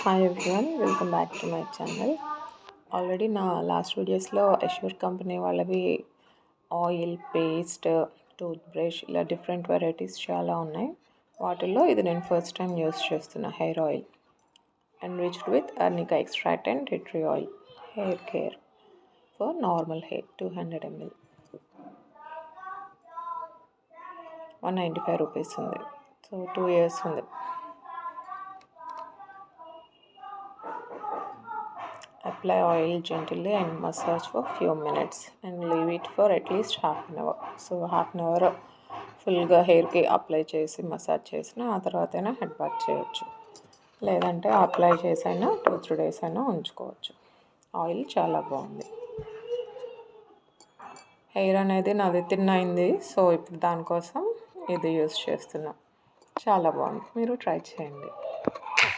Hi everyone, welcome back to my channel. Already నా last వీడియోస్లో Assure company వాళ్ళవి oil, paste, tooth brush ఇలా different varieties చాలా ఉన్నాయి. వాటిల్లో ఇది నేను ఫస్ట్ టైం యూస్ చేస్తున్న hair oil enriched with arnica extract and tea tree oil hair care for normal hair 200 ml 195 rupees ఉంది. సో 2 years ఉంది. Apply oil gently and massage for few minutes and leave it for at least half an hour. So half an hour ఫుల్గా హెయిర్కి apply చేసి massage చేసిన ఆ తర్వాత అయినా head bath చేయొచ్చు, లేదంటే అప్లై చేసైనా 2-3 days అయినా ఉంచుకోవచ్చు. ఆయిల్ చాలా బాగుంది. హెయిర్ అనేది నాది థిన్ అయింది, సో ఇప్పుడు దానికోసం ఇది యూస్ చేస్తున్నా. చాలా బాగుంది, మీరు ట్రై చేయండి.